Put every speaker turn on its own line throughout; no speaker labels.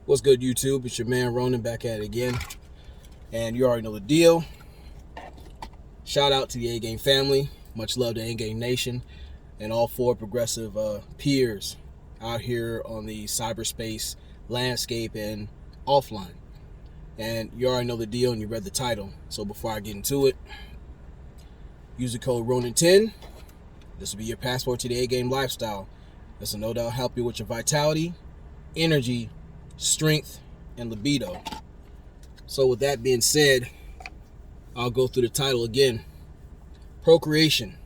What's good, YouTube? It's your man Ronan back at it again. And you already know the deal. Shout out to the A-Game family. Much love to A-Game Nation and all four progressive peers out here on the cyberspace landscape and offline. And you already know the deal and you read the title. So before I get into it, use the code Ronan10. This will be your passport to the A-Game lifestyle. This will no doubt help you with your vitality, energy, strength, and libido. So with that being said, I'll go through the title again. Procreation,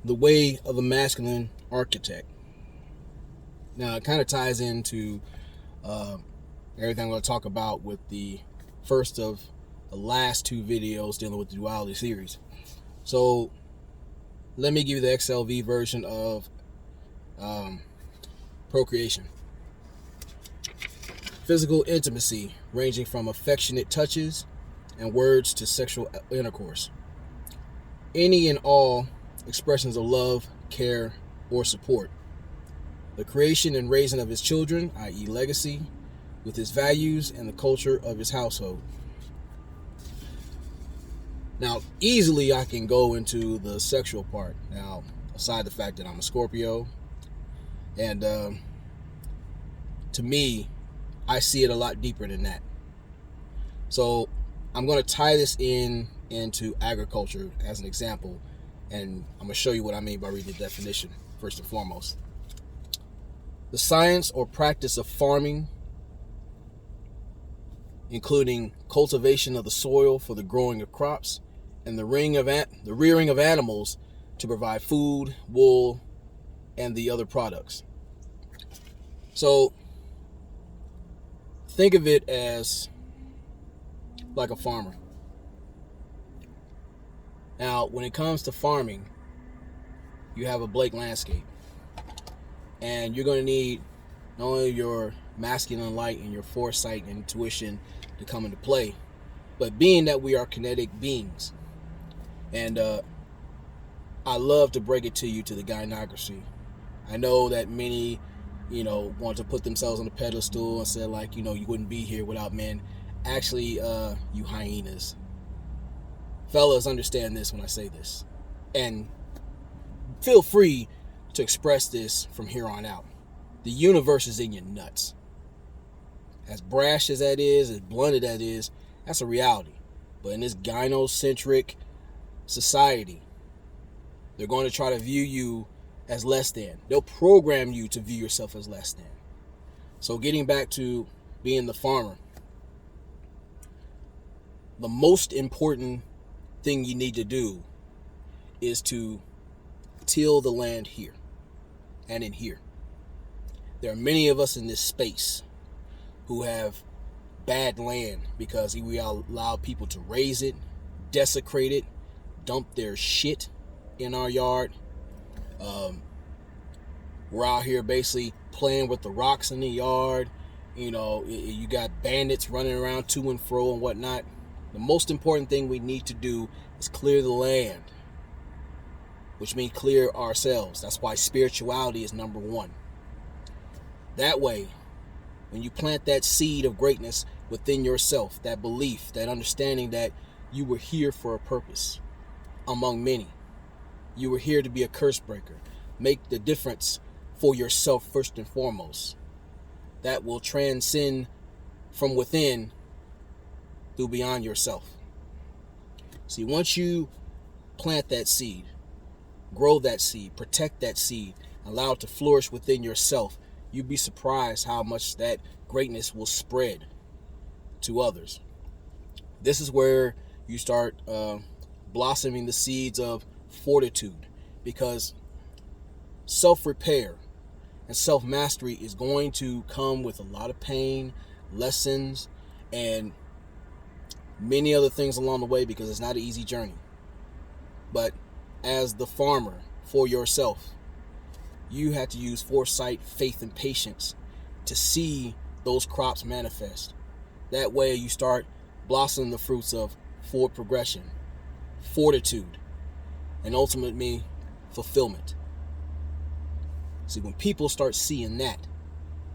the way of a masculine architect. Now it kind of ties into everything I'm going to talk about with the first of the last two videos dealing with the duality series. So let me give you the XLV version of procreation. Physical intimacy, ranging from affectionate touches and words to sexual intercourse. Any and all expressions of love, care, or support. The creation and raising of his children, i.e. legacy, with his values and the culture of his household. Now, easily I can go into the sexual part. Now, aside the fact that I'm a Scorpio, and to me, I see it a lot deeper than that. So I'm going to tie this into agriculture as an example, and I'm going to show you what I mean by reading the definition first and foremost. The science or practice of farming, including cultivation of the soil for the growing of crops and the rearing of animals to provide food, wool, and the other products. So think of it as like a farmer. Now, when it comes to farming, you have a blank landscape. And you're going to need not only your masculine light and your foresight and intuition to come into play, but being that we are kinetic beings. And I love to break it to you to the gynocracy. I know that many want to put themselves on a pedestal and say, like, you wouldn't be here without men. Actually, you hyenas. Fellas, understand this when I say this. And feel free to express this from here on out. The universe is in your nuts. As brash as that is, as blunt as that is, that's a reality. But in this gynocentric society, they're going to try to view you as less than. They'll program you to view yourself as less than. So getting back to being the farmer, the most important thing you need to do is to till the land here and in here. There are many of us in this space who have bad land because we allow people to raise it, desecrate it, dump their shit in our yard. We're out here basically playing with the rocks in the yard. You got bandits running around to and fro and whatnot. The most important thing we need to do is clear the land, which means clear ourselves. That's why spirituality is number one. That way, when you plant that seed of greatness within yourself, that belief, that understanding that you were here for a purpose among many. You were here to be a curse breaker. Make the difference for yourself first and foremost. That will transcend from within through beyond yourself. See, once you plant that seed, grow that seed, protect that seed, allow it to flourish within yourself, you'd be surprised how much that greatness will spread to others. This is where you start blossoming the seeds of fortitude, because self-repair and self-mastery is going to come with a lot of pain, lessons, and many other things along the way, because it's not an easy journey. But as the farmer for yourself, you have to use foresight, faith, and patience to see those crops manifest. That way you start blossoming the fruits of forward progression, fortitude, and ultimately fulfillment. See, when people start seeing that,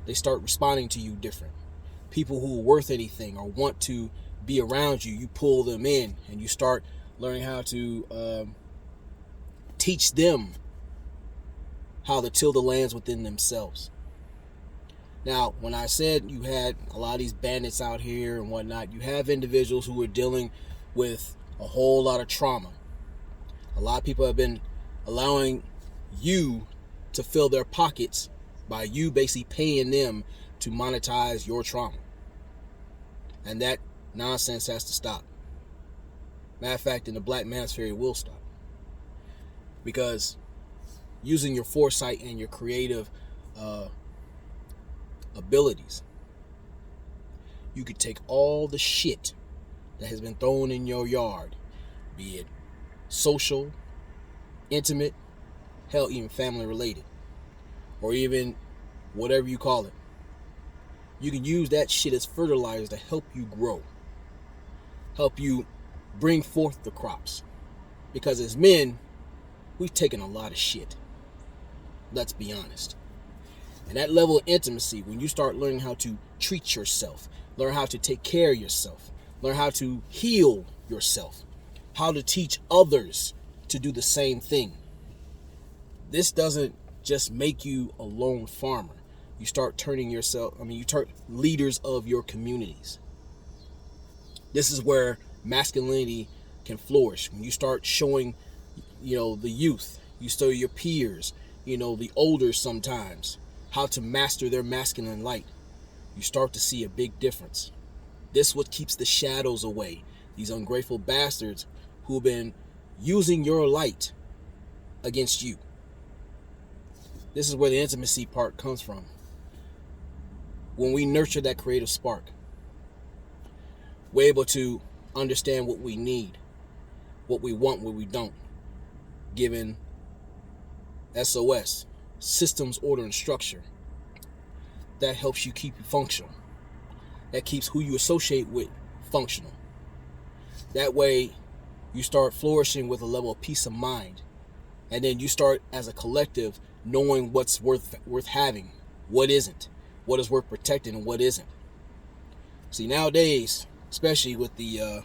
they start responding to you different. people who are worth anything or want to be around you, you pull them in and you start learning how to teach them how to till the lands within themselves. Now, when I said you had a lot of these bandits out here and whatnot, you have individuals who are dealing with a whole lot of trauma. A lot of people have been allowing you to fill their pockets by you basically paying them to monetize your trauma. And that nonsense has to stop. Matter of fact, in the Black Manosphere, it will stop. Because using your foresight and your creative abilities, you could take all the shit that has been thrown in your yard, be it social, intimate, hell, even family related, or even whatever you call it. You can use that shit as fertilizer to help you grow, help you bring forth the crops. Because as men, we've taken a lot of shit. Let's be honest. And that level of intimacy, when you start learning how to treat yourself, learn how to take care of yourself, learn how to heal yourself, how to teach others to do the same thing. This doesn't just make you a lone farmer. You start turning yourself, you turn leaders of your communities. This is where masculinity can flourish. When you start showing, the youth, you show your peers, the older sometimes, how to master their masculine light. You start to see a big difference. This is what keeps the shadows away. These ungrateful bastards who have been using your light against you. This is where the intimacy part comes from. When we nurture that creative spark, we're able to understand what we need, what we want, what we don't, given SOS, systems, order, and structure. That helps you keep you functional. That keeps who you associate with functional. That way, you start flourishing with a level of peace of mind. And then you start, as a collective, knowing what's worth having, what isn't, what is worth protecting, and what isn't. See, nowadays, especially with the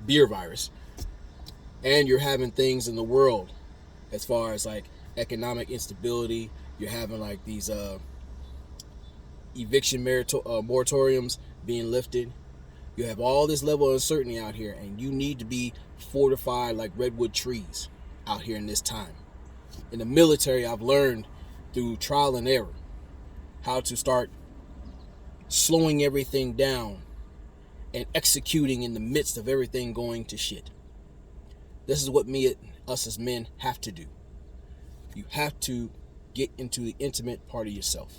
beer virus, and you're having things in the world as far as like economic instability, you're having like these eviction moratoriums being lifted. You have all this level of uncertainty out here, and you need to be fortified like redwood trees out here in this time. In the military, I've learned through trial and error how to start slowing everything down and executing in the midst of everything going to shit. This is what us as men have to do. You have to get into the intimate part of yourself.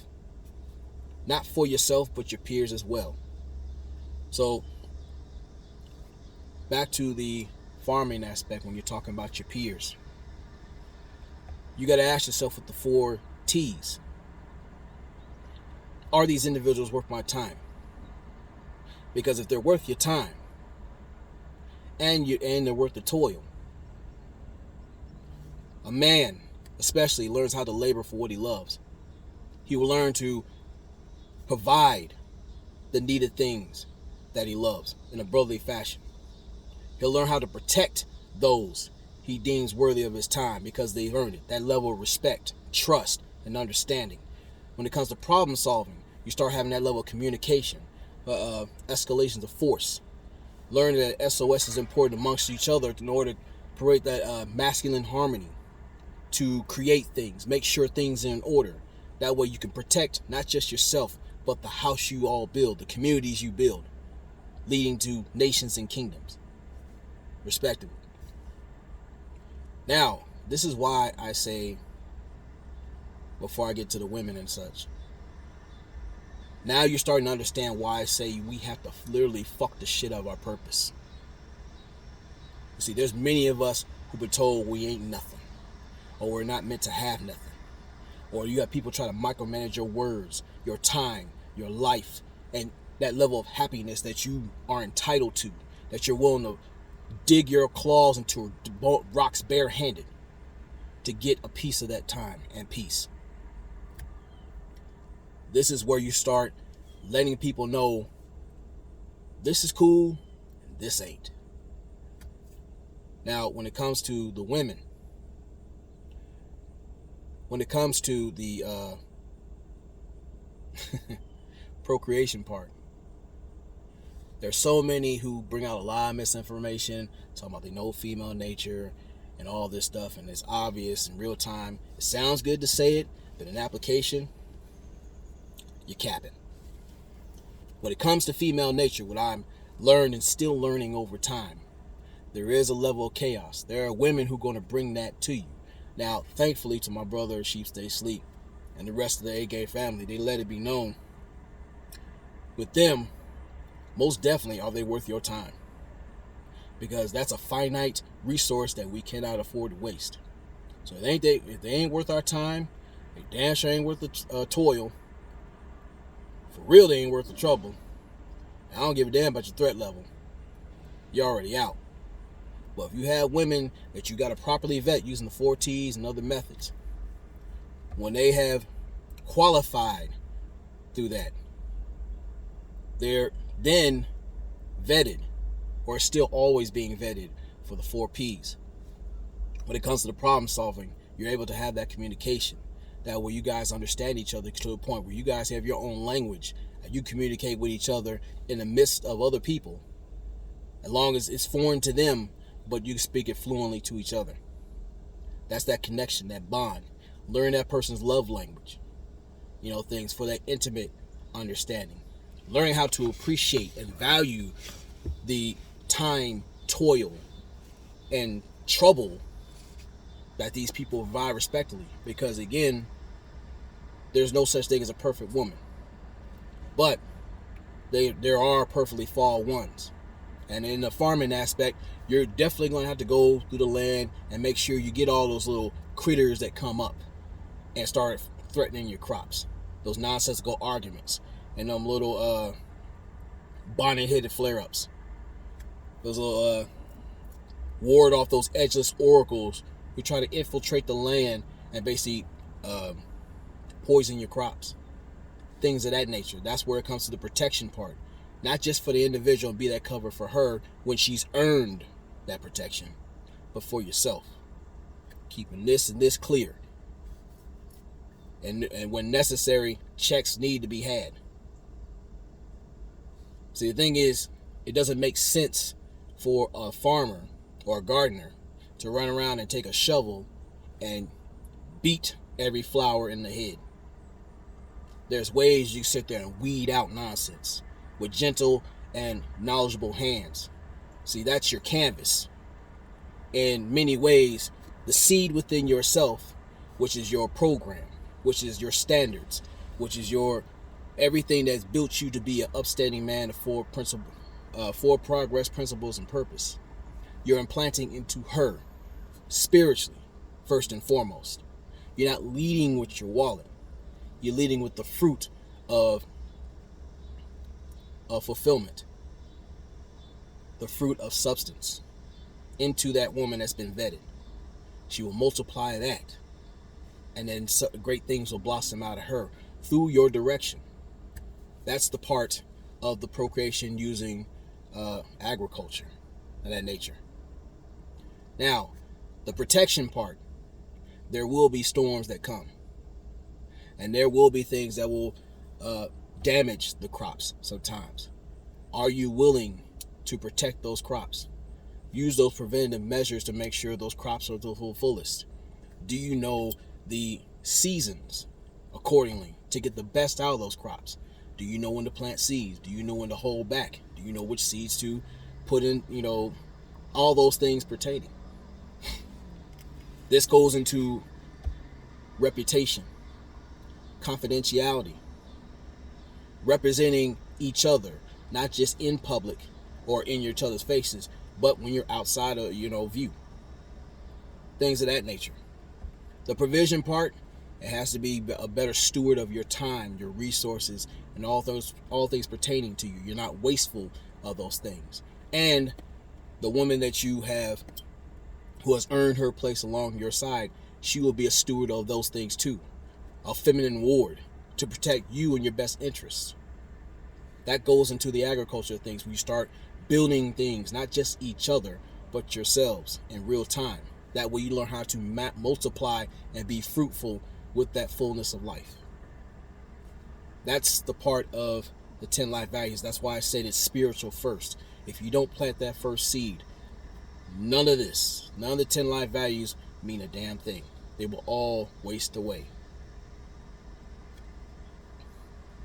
Not for yourself, but your peers as well. So, back to the farming aspect when you're talking about your peers. You got to ask yourself with the 4 T's. Are these individuals worth my time? Because if they're worth your time, and they're worth the toil, a man especially learns how to labor for what he loves. He will learn to provide the needed things that he loves in a brotherly fashion. He'll learn how to protect those he deems worthy of his time because they've earned it. That level of respect, trust, and understanding. When it comes to problem solving, you start having that level of communication, escalations of force. Learning that SOS is important amongst each other in order to create that masculine harmony, to create things, make sure things are in order. That way you can protect not just yourself, but the house you all build, the communities you build, leading to nations and kingdoms, respectively. Now, this is why I say, before I get to the women and such, now you're starting to understand why I say we have to literally fuck the shit out of our purpose. You see, there's many of us who've been told we ain't nothing, or we're not meant to have nothing. Or you have people try to micromanage your words, your time, your life, and that level of happiness that you are entitled to, that you're willing to dig your claws into rocks barehanded to get a piece of that time and peace. This is where you start letting people know this is cool and this ain't. Now, when it comes to the women, when it comes to the procreation part, there's so many who bring out a lot of misinformation, talking about they know female nature and all this stuff, and it's obvious in real time. It sounds good to say it, but in application, you're capping. When it comes to female nature, what I'm learned and still learning over time, there is a level of chaos. There are women who are going to bring that to you. Now, thankfully, to my brother, Sheep Stay Sleep, and the rest of the AK family, they let it be known. With them, most definitely are they worth your time. Because that's a finite resource that we cannot afford to waste. So if they ain't worth our time, they damn sure ain't worth the toil. For real, they ain't worth the trouble. I don't give a damn about your threat level. You're already out. But if you have women that you got to properly vet using the 4 T's and other methods, when they have qualified through that, they're then vetted, or still always being vetted for the 4 P's. When it comes to the problem solving, you're able to have that communication. That way you guys understand each other to a point where you guys have your own language and you communicate with each other in the midst of other people. As long as it's foreign to them, but you speak it fluently to each other. That's that connection, that bond. Learn that person's love language. Things for that intimate understanding. Learning how to appreciate and value the time, toil, and trouble that these people provide respectively. Because again, there's no such thing as a perfect woman. But there are perfectly flawed ones. And in the farming aspect, you're definitely going to have to go through the land and make sure you get all those little critters that come up and start threatening your crops. Those nonsensical arguments and them little bonnet-headed flare-ups. Those little ward off those edgeless oracles who try to infiltrate the land and basically poison your crops. Things of that nature. That's where it comes to the protection part. Not just for the individual and be that cover for her when she's earned that protection, but for yourself. Keeping this and this clear. And when necessary, checks need to be had. See, the thing is, it doesn't make sense for a farmer or a gardener to run around and take a shovel and beat every flower in the head. There's ways you sit there and weed out nonsense with gentle and knowledgeable hands. See, that's your canvas. In many ways, the seed within yourself, which is your program, which is your standards, which is your everything that's built you to be an upstanding man of 4 progress, principles, and purpose. You're implanting into her spiritually, first and foremost. You're not leading with your wallet. You're leading with the fruit of fulfillment, the fruit of substance into that woman that's been vetted. She will multiply that, and then great things will blossom out of her through your direction. That's the part of the procreation using agriculture and that nature. Now, the protection part, there will be storms that come, and there will be things that will damage the crops sometimes. Are you willing to protect those crops? Use those preventative measures to make sure those crops are to the fullest. Do you know the seasons accordingly to get the best out of those crops? Do you know when to plant seeds? Do you know when to hold back? Do you know which seeds to put in? All those things pertaining. This goes into reputation, confidentiality, representing each other, not just in public or in each other's faces, but when you're outside of view. Things of that nature. The provision part, it has to be a better steward of your time, your resources, and all things pertaining to you. You're not wasteful of those things. And the woman that you have who has earned her place along your side, she will be a steward of those things too. A feminine ward to protect you and your best interests. That goes into the agriculture of things, where you start building things, not just each other, but yourselves in real time. That way you learn how to multiply and be fruitful with that fullness of life. That's the part of the 10 life values. That's why I said it's spiritual first. If you don't plant that first seed, none of this, none of the 10 life values mean a damn thing. They will all waste away.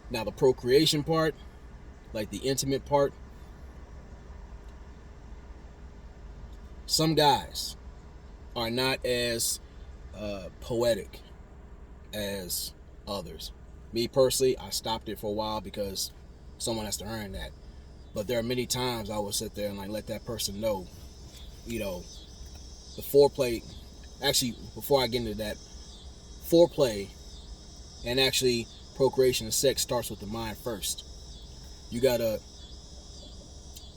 Now the procreation part, like the intimate part, some guys are not as poetic as others. Me personally, I stopped it for a while because someone has to earn that. But there are many times I will sit there and like let that person know, you know, the foreplay. Actually, before I get into that, foreplay and actually procreation and sex starts with the mind first. You gotta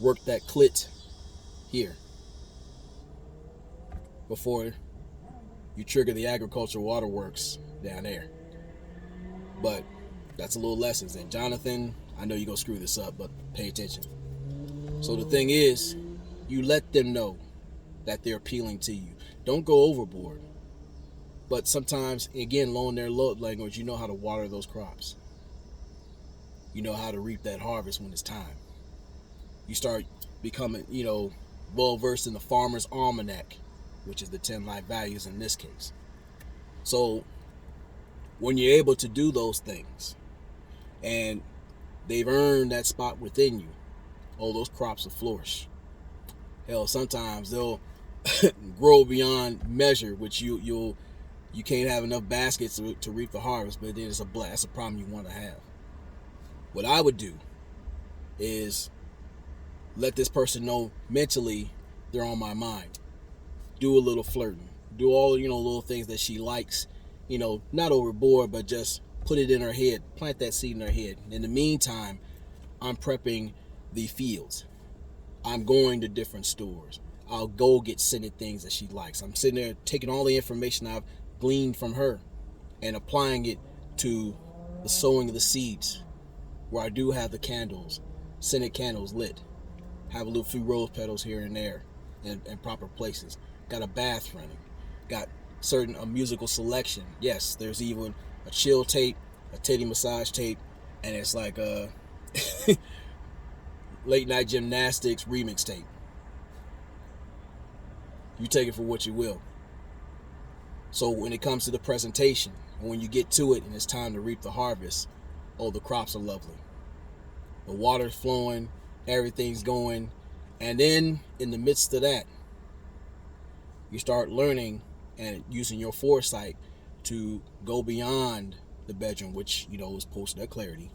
work that clit here before you trigger the agricultural waterworks down there. But that's a little lessons. And Jonathan, I know you're going to screw this up, but pay attention. So the thing is, you let them know that they're appealing to you. Don't go overboard. But sometimes, again, low in their love language, you know how to water those crops. You know how to reap that harvest when it's time. You start becoming, well versed in the Farmer's Almanac, which is the 10 life values in this case. So when you're able to do those things and they've earned that spot within you, those crops will flourish. Hell, sometimes they'll grow beyond measure, which you can't have enough baskets to reap the harvest, but then that's a problem you want to have. What I would do is let this person know mentally they're on my mind. Do a little flirting. Do all, little things that she likes. Not overboard, but just put it in her head. Plant that seed in her head. In the meantime, I'm prepping the fields. I'm going to different stores. I'll go get scented things that she likes. I'm sitting there taking all the information I've gleaned from her and applying it to the sowing of the seeds, where I do have the candles, scented candles lit. Have a little few rose petals here and there in proper places. Got a bath running. Got certain musical selection. Yes, there's even a chill tape, a titty massage tape, and it's like a late night gymnastics remix tape. You take it for what you will. So when it comes to the presentation, and when you get to it and it's time to reap the harvest, the crops are lovely. The water's flowing, everything's going, and then in the midst of that, you start learning and using your foresight to go beyond the bedroom, which, is posted at clarity.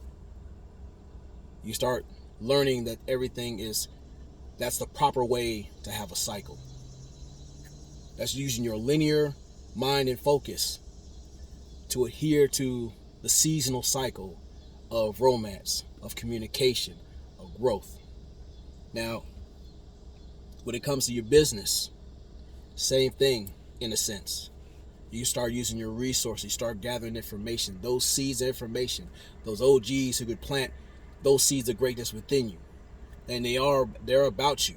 You start learning that that's the proper way to have a cycle. That's using your linear mind and focus to adhere to the seasonal cycle of romance, of communication, of growth. Now, when it comes to your business, same thing in a sense. You start using your resources, you start gathering information, those seeds of information, those OGs who could plant those seeds of greatness within you. And they're about you.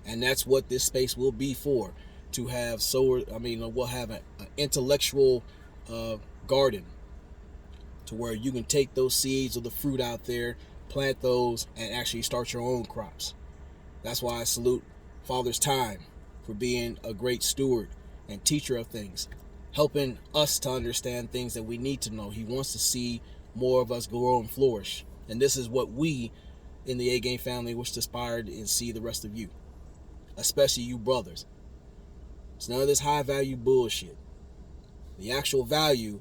And that's what this space will be for, to have we'll have an intellectual garden to where you can take those seeds of the fruit out there, plant those, and actually start your own crops. That's why I salute Father's time for being a great steward and teacher of things, helping us to understand things that we need to know. He wants to see more of us grow and flourish. And this is what we in the A-Game family wish to aspire and see the rest of you, especially you brothers. It's none of this high value bullshit. The actual value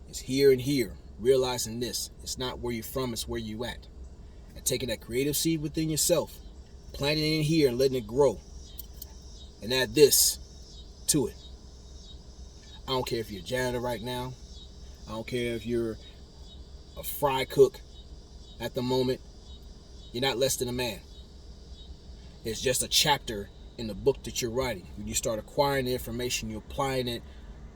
is here and here. Realizing this, it's not where you're from, it's where you at. And taking that creative seed within yourself, planting it in here and letting it grow. And add this to it. I don't care if you're a janitor right now. I don't care if you're a fry cook at the moment. You're not less than a man. It's just a chapter in the book that you're writing. When you start acquiring the information, you're applying it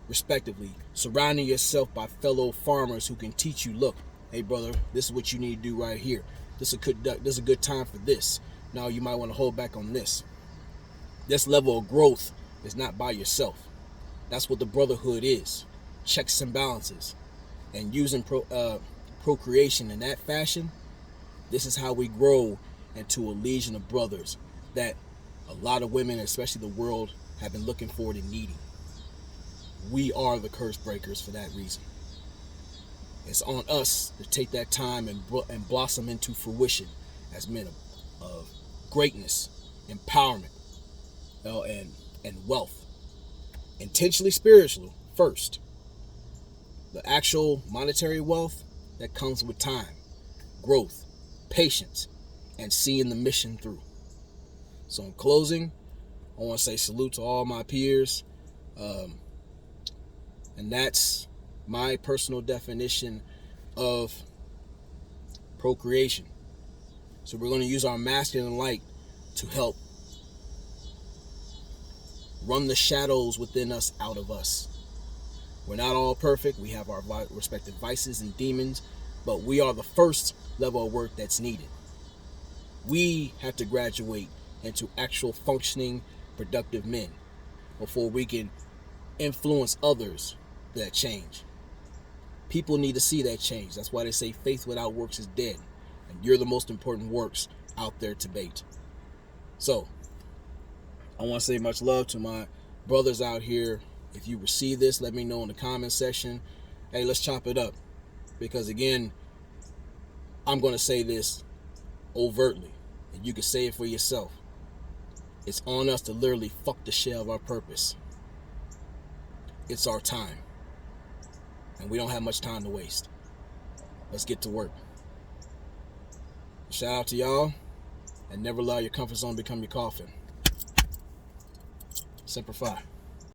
respectively, surrounding yourself by fellow farmers who can teach you, look, hey brother, this is what you need to do right here. This is a good time for this. Now you might want to hold back on this. This level of growth is not by yourself. That's what the brotherhood is. Checks and balances. And using procreation in that fashion, this is how we grow into a legion of brothers that a lot of women, especially the world, have been looking forward and needing. We are the curse breakers for that reason. It's on us to take that time and blossom into fruition as men of greatness, empowerment, and wealth. Intentionally spiritual first. The actual monetary wealth that comes with time, growth, patience, and seeing the mission through. So in closing, I want to say salute to all my peers. And that's my personal definition of procreation. So we're going to use our masculine light to help run the shadows within us out of us. We're not all perfect. We have our respective vices and demons, but we are the first level of work that's needed. We have to graduate into actual functioning, productive men before we can influence others that change. People need to see that change. That's why they say faith without works is dead. And you're the most important works out there to date. So, I want to say much love to my brothers out here. If you receive this, let me know in the comment section. Hey, let's chop it up. Because again, I'm going to say this overtly. And you can say it for yourself. It's on us to literally fuck the shit out of our purpose. It's our time. And we don't have much time to waste. Let's get to work. Shout out to y'all. And never allow your comfort zone to become your coffin. Semper Fi.